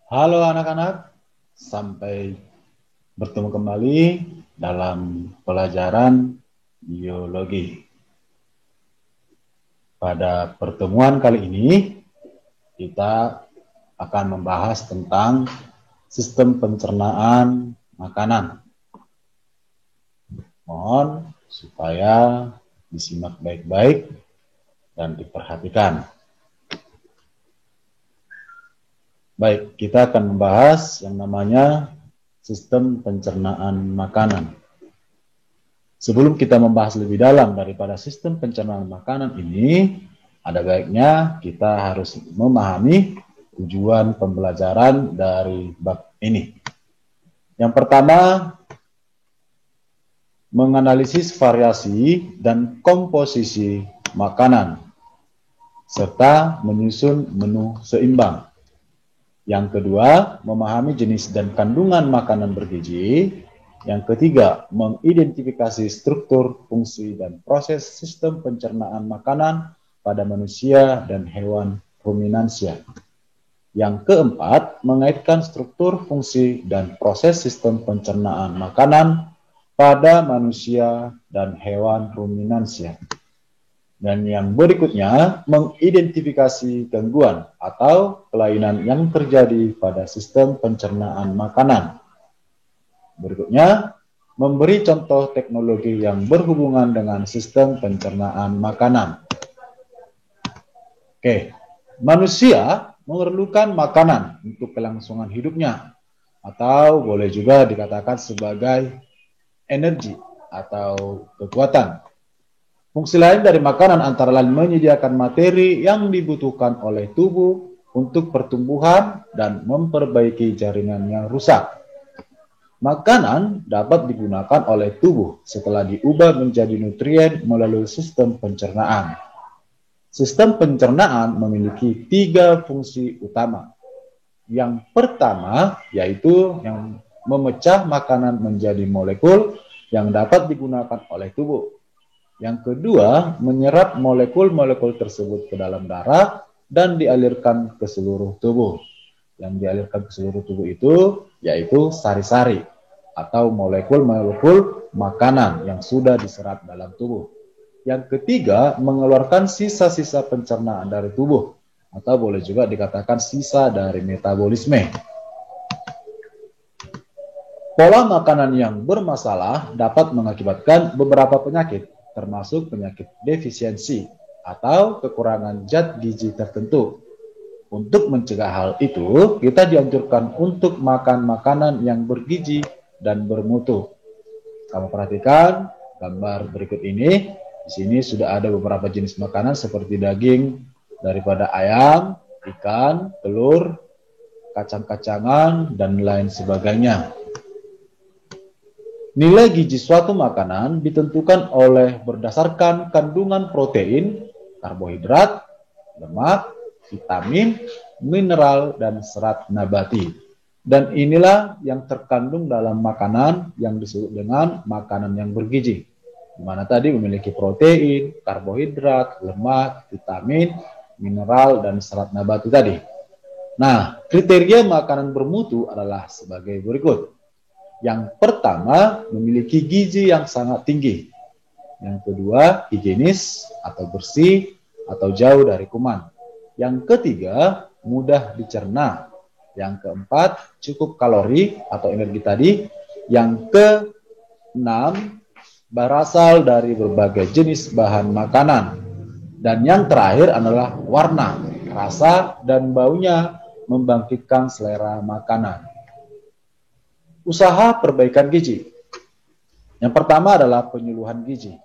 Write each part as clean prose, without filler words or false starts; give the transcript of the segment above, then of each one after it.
Halo anak-anak, sampai bertemu kembali dalam pelajaran biologi. Pada pertemuan kali ini, kita akan membahas tentang sistem pencernaan makanan. Mohon supaya disimak baik-baik dan diperhatikan. Baik, kita akan membahas yang namanya sistem pencernaan makanan. Sebelum kita membahas lebih dalam daripada sistem pencernaan makanan ini, ada baiknya kita harus memahami tujuan pembelajaran dari bab ini. Yang pertama, menganalisis variasi dan komposisi makanan, serta menyusun menu seimbang. Yang kedua, memahami jenis dan kandungan makanan bergizi. Yang ketiga, mengidentifikasi struktur, fungsi, dan proses sistem pencernaan makanan pada manusia dan hewan ruminansia. Yang keempat, mengaitkan struktur, fungsi, dan proses sistem pencernaan makanan pada manusia dan hewan ruminansia. Dan yang berikutnya, mengidentifikasi gangguan atau kelainan yang terjadi pada sistem pencernaan makanan. Berikutnya, memberi contoh teknologi yang berhubungan dengan sistem pencernaan makanan. Oke, manusia memerlukan makanan untuk kelangsungan hidupnya, atau boleh juga dikatakan sebagai energi atau kekuatan. Fungsi lain dari makanan antara lain menyediakan materi yang dibutuhkan oleh tubuh untuk pertumbuhan dan memperbaiki jaringan yang rusak. Makanan dapat digunakan oleh tubuh setelah diubah menjadi nutrien melalui sistem pencernaan. Sistem pencernaan memiliki 3 fungsi utama. Yang pertama yaitu yang memecah makanan menjadi molekul yang dapat digunakan oleh tubuh. Yang kedua, menyerap molekul-molekul tersebut ke dalam darah dan dialirkan ke seluruh tubuh. Yang dialirkan ke seluruh tubuh itu yaitu sari-sari atau molekul-molekul makanan yang sudah diserap dalam tubuh. Yang ketiga, mengeluarkan sisa-sisa pencernaan dari tubuh atau boleh juga dikatakan sisa dari metabolisme. Pola makanan yang bermasalah dapat mengakibatkan beberapa penyakit, termasuk penyakit defisiensi atau kekurangan zat gizi tertentu. Untuk mencegah hal itu, kita dianjurkan untuk makan makanan yang bergizi dan bermutu. Kamu perhatikan gambar berikut ini. Di sini sudah ada beberapa jenis makanan seperti daging daripada ayam, ikan, telur, kacang-kacangan, dan lain sebagainya. Nilai gizi suatu makanan ditentukan oleh berdasarkan kandungan protein, karbohidrat, lemak, vitamin, mineral, dan serat nabati. Dan inilah yang terkandung dalam makanan yang disebut dengan makanan yang bergizi. Di mana tadi memiliki protein, karbohidrat, lemak, vitamin, mineral, dan serat nabati tadi. Nah, kriteria makanan bermutu adalah sebagai berikut. Yang pertama, memiliki gizi yang sangat tinggi. Yang kedua, higienis atau bersih atau jauh dari kuman. Yang ketiga, mudah dicerna. Yang keempat, cukup kalori atau energi tadi. Yang keenam, berasal dari berbagai jenis bahan makanan. Dan yang terakhir adalah warna, rasa, dan baunya membangkitkan selera makanan. Usaha perbaikan gizi. Yang pertama adalah penyuluhan gizi.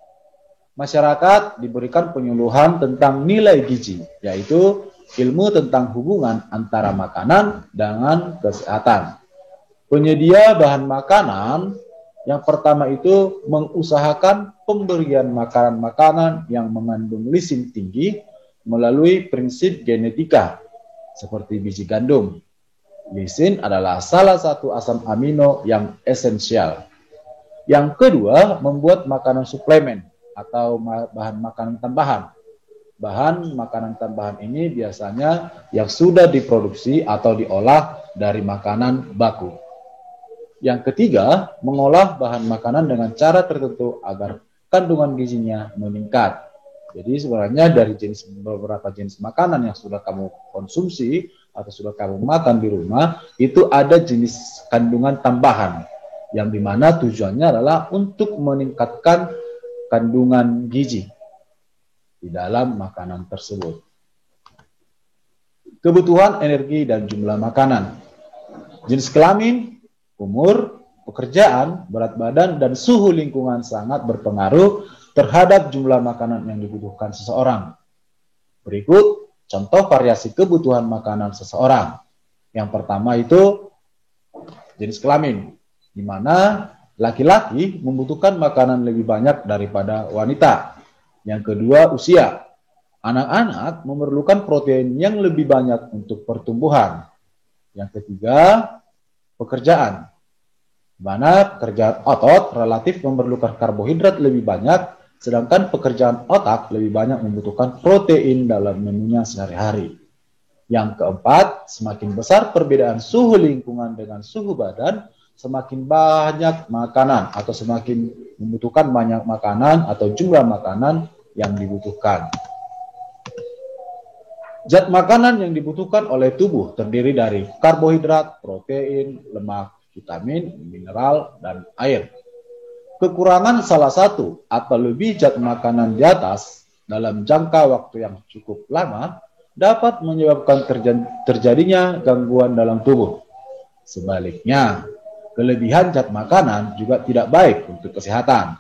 Masyarakat diberikan penyuluhan tentang nilai gizi, yaitu ilmu tentang hubungan antara makanan dengan kesehatan. Penyedia bahan makanan yang pertama itu mengusahakan pemberian makanan-makanan yang mengandung lisin tinggi melalui prinsip genetika, seperti biji gandum. Lisin adalah salah satu asam amino yang esensial. Yang kedua, membuat makanan suplemen atau bahan makanan tambahan. Bahan makanan tambahan ini biasanya yang sudah diproduksi atau diolah dari makanan baku. Yang ketiga, mengolah bahan makanan dengan cara tertentu agar kandungan gizinya meningkat. Jadi sebenarnya dari beberapa jenis makanan yang sudah kamu konsumsi atau sudah kamu makan di rumah, itu ada jenis kandungan tambahan yang dimana tujuannya adalah untuk meningkatkan kandungan gizi di dalam makanan tersebut. Kebutuhan energi dan jumlah makanan. Jenis kelamin, umur, pekerjaan, berat badan, dan suhu lingkungan sangat berpengaruh terhadap jumlah makanan yang dibutuhkan seseorang. Berikut contoh variasi kebutuhan makanan seseorang. Yang pertama itu jenis kelamin, di mana laki-laki membutuhkan makanan lebih banyak daripada wanita. Yang kedua, usia. Anak-anak memerlukan protein yang lebih banyak untuk pertumbuhan. Yang ketiga, pekerjaan. Di mana pekerjaan otot relatif memerlukan karbohidrat lebih banyak, sedangkan pekerjaan otak lebih banyak membutuhkan protein dalam menunya sehari-hari. Yang keempat, semakin besar perbedaan suhu lingkungan dengan suhu badan, semakin banyak makanan atau semakin membutuhkan banyak makanan atau jumlah makanan yang dibutuhkan. Zat makanan yang dibutuhkan oleh tubuh terdiri dari karbohidrat, protein, lemak, vitamin, mineral, dan air. Kekurangan salah satu atau lebih zat makanan di atas dalam jangka waktu yang cukup lama dapat menyebabkan terjadinya gangguan dalam tubuh. Sebaliknya, kelebihan zat makanan juga tidak baik untuk kesehatan.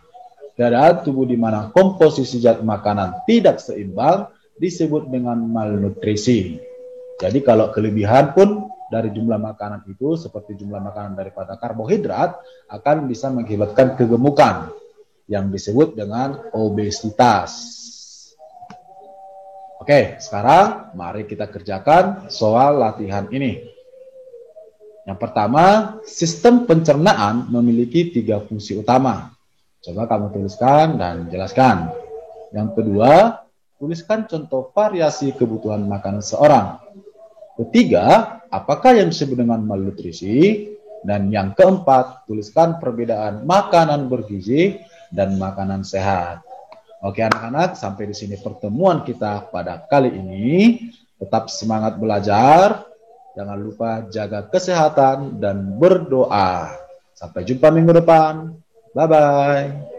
Keadaan tubuh di mana komposisi zat makanan tidak seimbang disebut dengan malnutrisi. Jadi kalau kelebihan pun dari jumlah makanan itu seperti jumlah makanan daripada karbohidrat akan bisa mengakibatkan kegemukan yang disebut dengan obesitas. Oke, sekarang mari kita kerjakan soal latihan ini. Yang pertama, sistem pencernaan memiliki 3 fungsi utama. Coba kamu tuliskan dan jelaskan. Yang kedua, tuliskan contoh variasi kebutuhan makanan seorang. Ketiga, apakah yang disebut dengan malnutrisi? Dan yang keempat, tuliskan perbedaan makanan bergizi dan makanan sehat. Oke anak-anak, sampai di sini pertemuan kita pada kali ini. Tetap semangat belajar. Jangan lupa jaga kesehatan dan berdoa. Sampai jumpa minggu depan. Bye-bye.